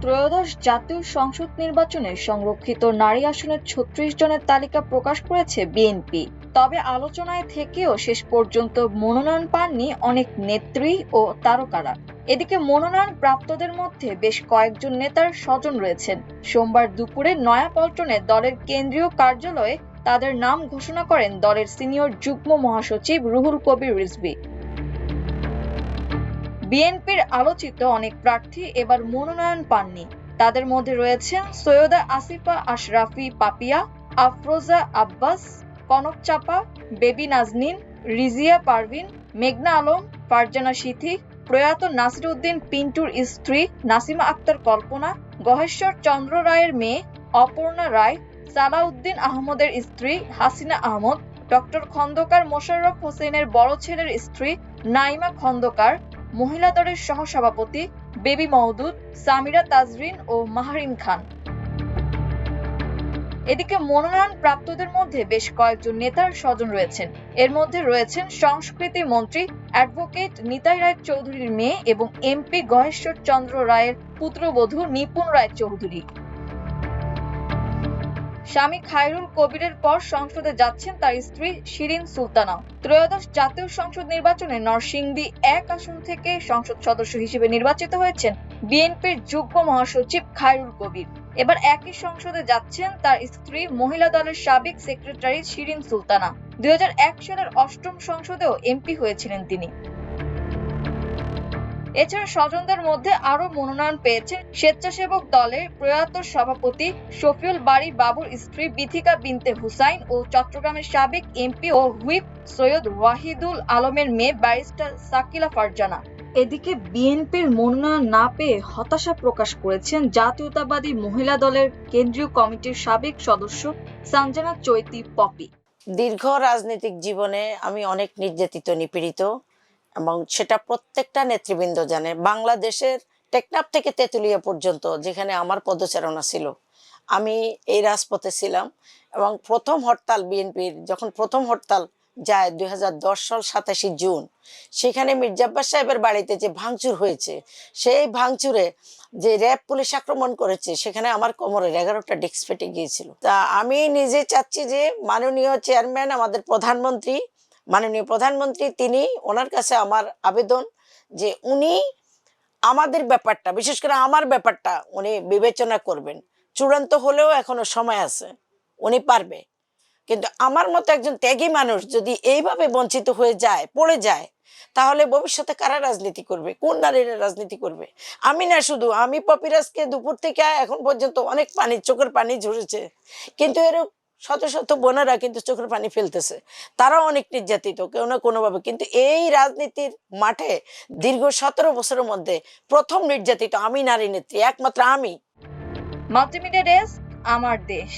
ত্রয়োদশ জাতীয় সংসদ নির্বাচনে সংরক্ষিত নারী আসনের ৩৬ জনের তালিকা প্রকাশ করেছে বিএনপি। তবে আলোচনায় থেকেও শেষ পর্যন্ত মনোনয়ন পাননি অনেক নেত্রী ও তারকারা। এদিকে মনোনয়ন প্রাপ্তদের মধ্যে বেশ কয়েকজন নেতার স্বজন রয়েছেন। সোমবার দুপুরে নয়াপল্টনে দলের কেন্দ্রীয় কার্যালয়ে তাদের নাম ঘোষণা করেন দলের সিনিয়র যুগ্ম মহাসচিব রুহুল কবির রিজভী। বিএনপির আলোচিত অনেক প্রার্থী এবার মনোনয়ন পাননি। তাদের মধ্যে রয়েছেন সৈয়দা আসিফা আশরাফি পাপিয়া, আফরোজা আব্বাস, কনক চাপা, বেবি নাজনীন, রিজিয়া পারভিন, মেঘনা আলম, ফারজানা সিথি, প্রয়াত নাসির উদ্দিন পিন্টুর স্ত্রী নাসিমা আক্তার কল্পনা, গহেশ্বর চন্দ্র রায়ের মেয়ে অপর্ণা রায়, সালাউদ্দিন আহমদের স্ত্রী হাসিনা আহমদ, ডক্টর খন্দকার মোশাররফ হোসেনের বড় ছেলের স্ত্রী নাইমা খন্দকার, মহিলা দলের সহসভাপতি বেবি মওদুদ, সামিরা তাজরিন ও মাহরিন খান। এদিকে মনোনয়ন প্রাপ্তদের মধ্যে বেশ কয়েকজন নেতার স্বজন রয়েছেন। এর মধ্যে রয়েছেন সংস্কৃতি মন্ত্রী অ্যাডভোকেট নিতাই রায় চৌধুরীর মেয়ে এবং এমপি গহেশ্বর চন্দ্র রায়ের পুত্রবধূ নিপুণ রায় চৌধুরী। স্বামী খায়রুল কবিরের পর সংসদে যাচ্ছেন তার স্ত্রী শিরিন সুলতানা। ত্রয়োদশ জাতীয় সংসদ নির্বাচনে নরসিংদী ১ আসন থেকে সংসদ সদস্য হিসেবে নির্বাচিত হয়েছেন বিএনপির যুগ্ম মহাসচিব খায়রুল কবির। এবার একই সংসদে যাচ্ছেন তার স্ত্রী মহিলা দলের সাবেক সেক্রেটারি শিরিন সুলতানা। ২০০১ সালের ৮ম সংসদেও এমপি হয়েছিলেন তিনি। এছাড়া স্বজনদের মধ্যে আরো মনোনয়ন পেয়েছেন স্বেচ্ছাসেবক দলের প্রয়াত সভাপতি শফিউল বারী বাবুর স্ত্রী বিথিকা বিনতে হুসাইন ও চট্টগ্রামের সাবেক এমপি ও হুইপ সৈয়দ ওয়াহিদুল আলমের মেয়ে ব্যারিস্টার সাকিলা ফারজানা। এদিকে বিএনপির মনোনয়ন না পেয়ে হতাশা প্রকাশ করেছেন জাতীয়তাবাদী মহিলা দলের কেন্দ্রীয় কমিটির সাবেক সদস্য সঞ্জনা চৈতি পপি। দীর্ঘ রাজনৈতিক জীবনে আমি অনেক নির্যাতিত নিপীড়িত, এবং সেটা প্রত্যেকটা নেতৃবৃন্দ জানে। বাংলাদেশের টেকনাফ থেকে তেঁতুলিয়া পর্যন্ত যেখানে আমার পদচারণা ছিল, আমি এই রাজপথে ছিলাম। এবং প্রথম হরতাল বিএনপির যখন প্রথম হরতাল যায় ২০১০ সাল ২৭ জুন, সেখানে মির্জা আব্বাস সাহেবের বাড়িতে যে ভাঙচুর হয়েছে, সেই ভাঙচুরে যে র্যাব পুলিশ আক্রমণ করেছে, সেখানে আমার কোমরের ১১টা ডিস্ক ফেটে গিয়েছিল। তা আমি নিজে চাচ্ছি যে মাননীয় চেয়ারম্যান, আমাদের মাননীয় প্রধানমন্ত্রী, তিনি, ওনার কাছে আমার আবেদন যে উনি আমাদের ব্যাপারটা, বিশেষ করে আমার ব্যাপারটা উনি বিবেচনা করবেন। চূড়ান্ত হলেও এখনো সময় আছে, উনি পারবে। কিন্তু আমার মতো একজন ত্যাগী মানুষ যদি এইভাবে বঞ্চিত হয়ে যায়, পড়ে যায়, তাহলে ভবিষ্যতে কারা রাজনীতি করবে? কোন নারীরা রাজনীতি করবে? আমি না, শুধু আমি পপিরাজকে দুপুর থেকে এখন পর্যন্ত অনেক চোখের পানি ঝরেছে, কিন্তু এরকম শত শত বোনেরা কিন্তু চোখের পানি ফেলতেছে। তারাও অনেক নির্যাতিত কেউ না কোনোভাবে। কিন্তু এই রাজনীতির মাঠে দীর্ঘ ১৭ বছরের মধ্যে প্রথম নির্যাতিত আমি নারী নেত্রী, একমাত্র আমি। মাল্টিমিডিয়া ডেস্ক, আমার দেশ।